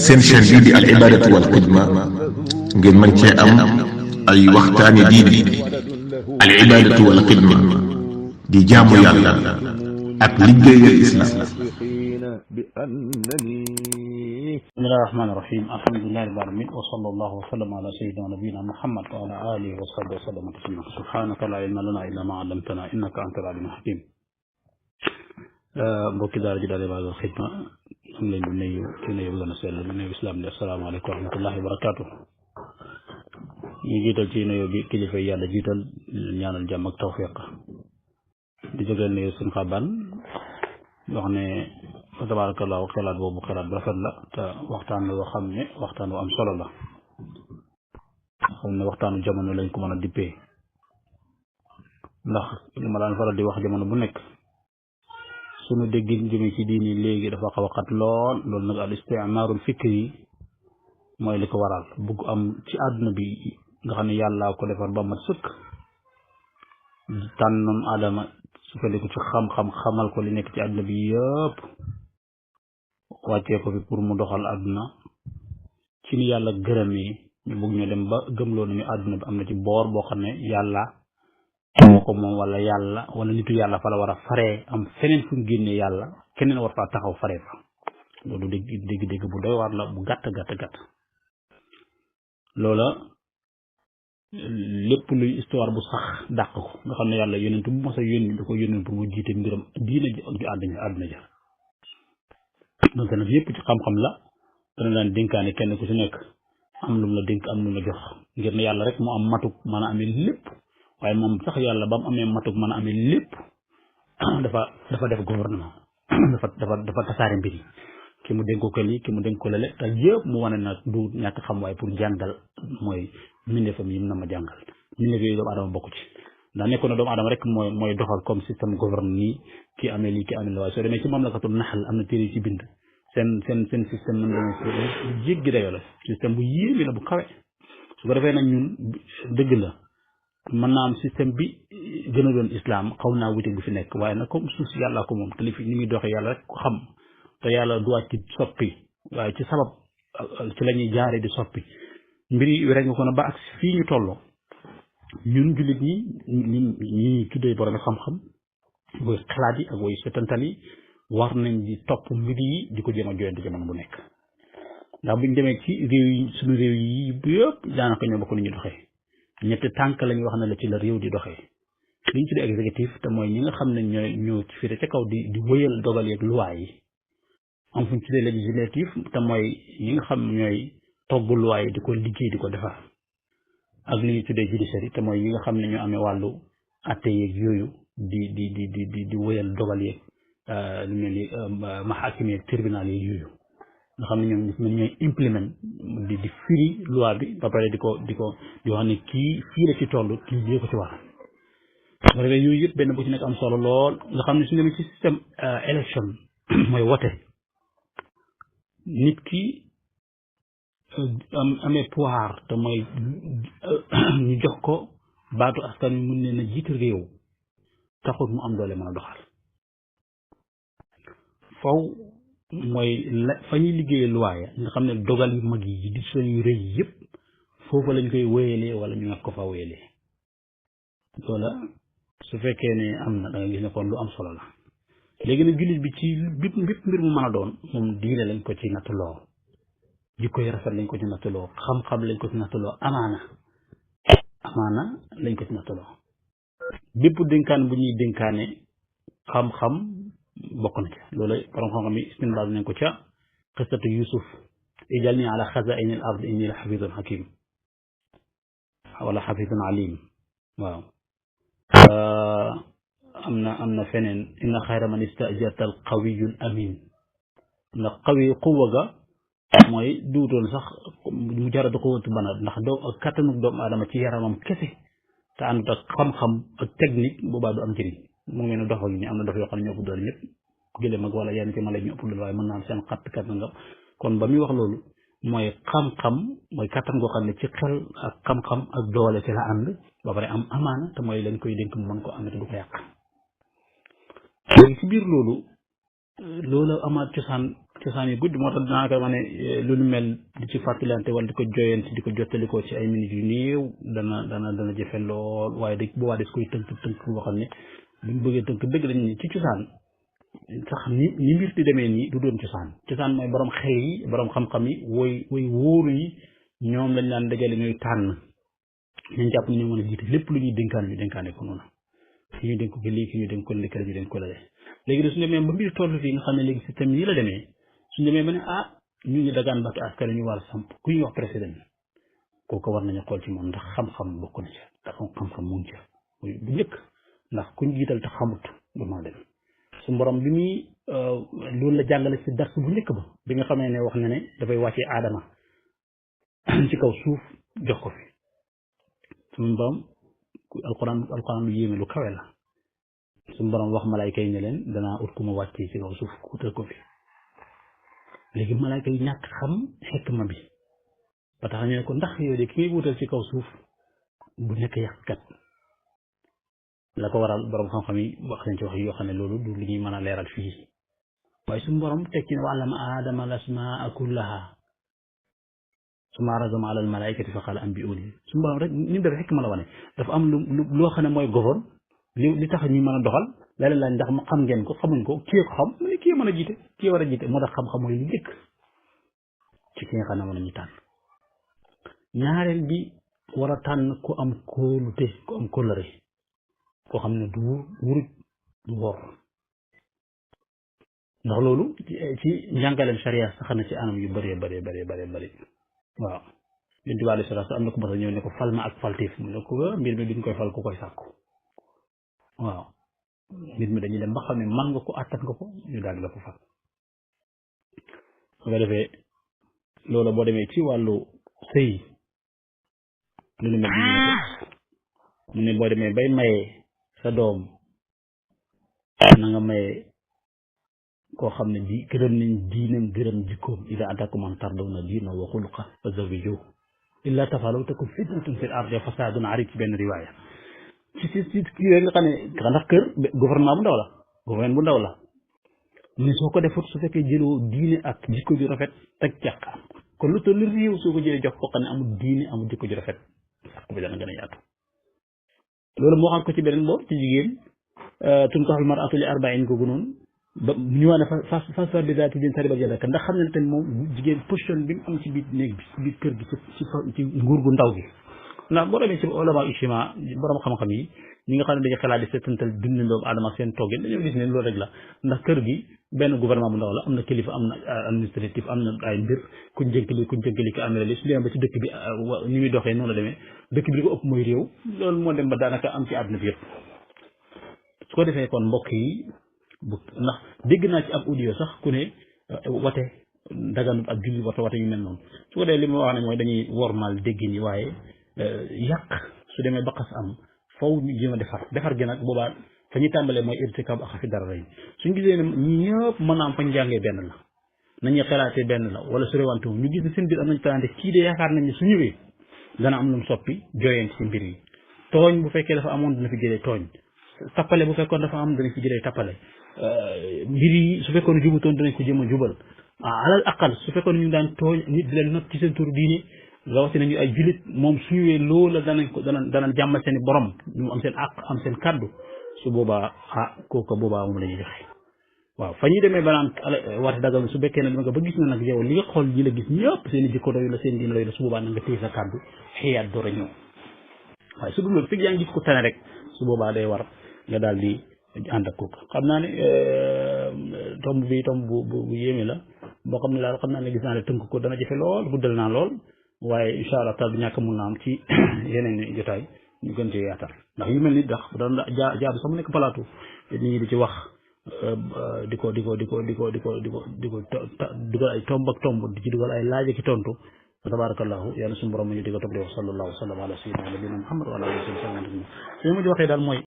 seen chaîne bii di al ibadatu wal xidma ngeen mën cee am ay waxtaani diine al ibadatu wal xidma di jaamu yàlla ak liggéeyal islam. bismillahi rahmaani rahim alhamdulillahi rabbil alamin wa sallallahu wa sallam ala sayyidina nabiyina muhammad wa ala alihi wa sahbihi wa sallam taslima subhanaka la ilma lana illa ma allamtana innaka antal alimul hakim. mbokki daara ji daal ibadatu wal xidma am leen di nuyu ci nuyu bu gën a sell di nuyu islam di asalaamaaleykum wa rahmatullahi wa barakatuh. ñu jiital ci nuyu bi kilifa yàlla jiital ñaanal jàmm ak tawfiq di jógee nuyu suñu xaban wax ne fa tabarakallahu xelaat boobu xelaat bu rafet la te waxtaan la yoo xam ne waxtaan bu am solo la xam ne waxtaanu jamono lañ ko mën a dippee ndax li ma daan faral di wax jamono bu nekk suñu déggin jëmee ci diini léegi dafa xaw a xat lool loolu nag al istimaarul fikri yi mooy li ko waral bugg am ci àdduna bi nga xam ne yàllaa ko defar ba mat sëkk tànnoon Adama su fekk ci xam-xam xamal ko li nekk ci àdduna bi yëpp wàccee ko fi pour mu doxal àdduna ci ni yàlla gërëmee ñu bëgg ñu dem ba gëmloo nañu àdduna bi am na ci boor boo xam ne yàlla moo ko moom wala yàlla wala nitu yàlla fa la war a faree am feneen fu mu génnee yàlla keneen war faa taxaw faree fa loolu dégg bu doy waar la bu gàtt loola lépp luy histoire bu sax dàq ko nga xam ne yàlla yonent bu mos a yónni da ko yónni pour mu jiite mbiram diina ji ak àdduna ja donc nag yëpp ci xam-xam la dana daan dénkaane kenn ku ci nekk am lu mu la dénk am lu mu la jox ngir ne yàlla rek moo am matuk mën a amee lépp waaye moom sax yàlla ba mu amee matuk mën a amee lépp dafa def gouvernement dafa tasaare mbir yi ki mu dénk ko lii ki mu dénk ko lale te yëpp mu wane nag du ñàkk xam waaye pour jàngal mooy mbindeefam yi mu na ma jàngal mbindeef yooyu doomu aadama bokku ci ndax nekkoon na doomu aadama rek mooy doxal comme système gouverne nii kii amee lii kii amee la waaye soo demee ci mamlakatul naxal am na téere yi ci bind seen système mën dana jéggi dayoo la système bu yéeme la bu kawe su ko defee nag ñun dëgg la mën naa am système bi gën a doon islam xaw naa wute bu fi nekk waaye nag comme suuf si yàllaa ko moom te li fi ni muy doxee yàlla rek ko xam te yàlla du wàcc ci soppi waaye ci sabab ci la ñuy jaaree di soppi mbir yi rek nga ko na ba ak fii ñu tolloo ñun jullit ñi tuddee borom xam-xam booy xalaat yi ak booy setantal yi war nañ di topp mbir yi di ko jéem a joyante jamono bu nekk ndax buñ demee ci réew yi suñu réew yi yëpp daanaka ñoo bokk ni ñu doxee ñetti tànk lañu wax ne la ci la réew di doxee liñ tuddee exécutif te mooy ñi nga xam ne ñoo ci fire ca kaw di wëyal dogal yeeg luwaay yi am fu ñu tuddee législatif te mooy ñi nga xam ñooy togg luwaay yi di ko liggéey di ko defar ak li ñuy tuddee judiciaire te mooy ñi nga xam ne ñoo amee wàllu atte yeeg yooyu di wëyal dogal yeeg lu mel ni maxaakim yeeg tribunal yeeg yooyu nga xam ne ñoom ñooy implement di firi loi bi ba pare di wax ne kii fii la ci toll kii lii ko ci war ba defee yooyu yëpp benn bu ci nekk am solo lool nga xam ne su demee ci système élection mooy wote nit ki amee pouvoir te mooy ñu jox ko baatu askan wi mun ne na jiite réew taxut mu am doole mën a doxal faw mooy fa ñuy liggéeyee luwaaya nga xam ne dogal yu mag yi décision yu rëy yëpp foofu lañ koy wéyalee wala ñu nga ko fa wéyalee loola su fekkee ne am na da nga gis ne kon lu am solo la léegi nag jullit bi ci bépp mbir mu mën a doon moom diine lañ ko ci nattuloo jikko yu rafet lañ ko ci nattuloo xam-xam lañ ko ci nattuloo amaana lañ ko ci nattuloo bépp dénkaan bu ñuy dénkaane xam-xam bokk na ca loolu borom xam-xam yi istinbaal nañ ko ca qissatu Yusuf ijalni ala xazaini al ard inni la xafidun hakim wala xafidun alim waaw am na feneen inna xayra man istajarta al qawiyul amin ndax qawi quwa ga mooy duutoon sax mu jaratu quwwatu bana ndax kattanu doomu aadama ci yaramam kese te àndut ak xam-xam ak technique boobaa du am njëriñ mu ngi mel ne dox ak ni am na dox yoo xam ne ñoo ëpp doole ñëpp gëléem ak wala yenn ci mala ñu ëpp doole waaye mën naa am seen kat nga kon ba muy wax loolu mooy xam-xam mooy kattan goo xam ne ci xel ak xam-xam ak doole ci la ànd ba pare am amaana te mooy lañ koy dénk mu mën ko amee te du ko yàq léegi ci biir loolu amaat cosaan cosaan yu gudd moo tax daanaka ma ne lu nu mel di ci fàttalante wala di ko joyante di ko jottalikoo ci ay minutes yu néew dana jafe lool waaye da boobaa des koy tënk boo xam ne buñ bëggee tënk dëgg dañ ni ci cosaan sax ni mbir di demee nii du doon cosaan mooy borom xel yi borom xam-xam yi woy wóoru yi ñoom lañ daan dajale ñooy tànn ñu jàpp ne ñoo mën a jiite lépp lu ñuy dénkaan ñu dénkaane ko noonu fi ñu dénk ko lii fi ñu dénk ko lëkkale ñu dénk ko lale léegi de suñu demee ba mbir toll fii nga xam ne léegi système yi la demee suñu demee ba ne ñu ngi dagaan bàkki askan ñu war a samp ku ñuy wax président kooku war nañu xool ci moom ndax xam-xam bokk na ci ndax xam-xam mu ngi ci bu njëkk ndax kuñ jiital te xamut du ma dem su borom bi muy loolu la jàngale ci dars bu njëkk ba bi nga xamee ne wax na ne dafay wàccee aadama ci kaw suuf jox ko fi suñu borom alquran lu yéeme lu kawe la suñu borom wax malaayka yi ne leen danaa ut ku ma wàccee ci kaw suuf utal ko fi léegi malaayka yi ñàkk xam xikma bi ba tax ñu ne ko ndax yow de ki ngay wutal ci kaw suuf bu nekk yàqkat la ko waral borom xam-xam yi wax nañ ci wax yoo xam ne loolu du lu ñuy mën a leeral fii waaye suñu borom tekki ne wa allama aadama al asmaa kullaha summa aradahum ala al malaikati fa qala anbi'uni suñu borom rek ni mu def xikma la wane dafa am loo xam ne mooy gouverne li tax ñu mën a doxal léeg-léeg laaj ndax xam ngeen ko xamuñ ko kii ko xam mu ne kii mën a jiite kii war a jiite moo tax xam-xam mooy li njëkk ci ki nga xam ne mën nañu tànn ñaareel bi war a tànn ku am kóolute ku am kóllëre koo xam ne du wurut du wor ndax loolu ci njàngaleem sharia sax na ci anam yu bëree bëri waaw yonent bi alayhi salaatu am na ko mas a ñëw ne ko fal ma ak faltif mu ne ko mbir mi duñ koy fal ku koy sàkku waaw mbir mi dañuy dem ba xam ne man nga ko àttan nga ko ñu daal di la ko fal su ko defee loolu boo demee ci wàllu sëy lu nu mel mu ne boo demee bay mayee sa doom na nga mayee koo xam ne di gërëm nañ diinam gërëm jikkoom ida atakum man tardawna diina wa xuluqa fa zawwijuhu illa tafalu takun fitnatun fil ardi wa fasadun arid ci benn riwaaya ci kii nga xam ne ndax kër gouvernement bu ndaw la mais soo ko defut su fekkee jëloo diine ak jikko ju rafet teg càqaam kon lu toll réew soo ko jëlee jox ko xam ne amul diine amul jikko ju rafet sàq bi dana gën a yaatu loolu moo xam ko ci beneen boobu ci jigéen tunkaxul mar'atu li arba'in ko noonu ba ñu wax ne fa bi zaati diin taribat yadaka ndax xam ne tamit moom jigéen position bi mu am ci biir néeg bi ci biir kër gi ci nguur gu ndaw gi ndax boo demee ci ulama ijtimaa borom xam-xam yi ñi nga xam ne dañuy xalaat di seetantal dund doomu aadama ak seen toggin dañoo gis ne loolu rek la ndax kër gi benn gouvernement bu ndaw la am na kilifa am na administratif am na ay mbir kuñ jënkali ko amee li su demee ba ci dëkk bi ni muy doxee noonu la demee dëkk bi li ko ëpp mooy réew loolu moo dem ba daanaka am ci àdduna bi yëpp su ko defee kon mbokk yi ndax dégg naa ci ab audio sax ku ne wate daganut ak julli wate yu mel noonu su ko defee li ma wax ne mooy dañuy wormal déggin yi waaye yàq su demee ba xas am faw ñu jéem a defar gi nag boobaa fa ñuy tàmbalee mooy irtikaab ak xafi dara rey suñ gisee ne ñi ñëpp mën naa am fañ jàngee benn la nañuy xalaatee benn la wala su rewante ñu gis ne seen biir am nañ talante kii de yaakaar nañ ne su ñëwee dana am lu mu soppi jooyeen ci mbir yi tooñ bu fekkee dafa amoon dina fi jëlee tooñ tappale bu fekkoon dafa am dana fi jëlee tappale mbir yi su fekkoon jubutoon danañ ko jéem a jubal alal aqal su fekkoon ñu daan tooñ nit di leen not ci seen turu diine rawatina ñu ay jullit moom su ñëwee loola danañ jàmmal seen i borom ñu am seen àq am seen kaddu su boobaa kooka boobaa moom la ñuy joxe waaw fa ñuy demee ba naan wate dagal su fekkee ne dama nga ba gis na nag yow li nga xool ñi la gis ñëpp seen i jikko doyu la seen diine doyu la su boobaa na nga téye sa kaddu xëyaat door a ñëw waaye su dul loolu fekk yaa ngi gis ko tane rek su boobaa day war nga daal di ànd ak kooka xam naa ne tomb bi tomb bu yéeme la boo xam ne daal xam naa ne gis naa ne tënk ko dana jafe lool guddal naa lool waaye incha allah taal bi ñàkk mun naa am ci yeneen jotaay ñu gën cee yaatal ndax yu mel ni ndax doon jaadu sax mu nekk plateau nit ñi di ci wax di ko dugal ay tomb ak tomb di ci dugal ay laaj ak tontu tabarakallahu yàlla suñu borom ñu di ko topp di wax sallallahu sallam ala sayyidina nabiyina muhammad wa ala alihi wa sallam su ma di waxee daal mooy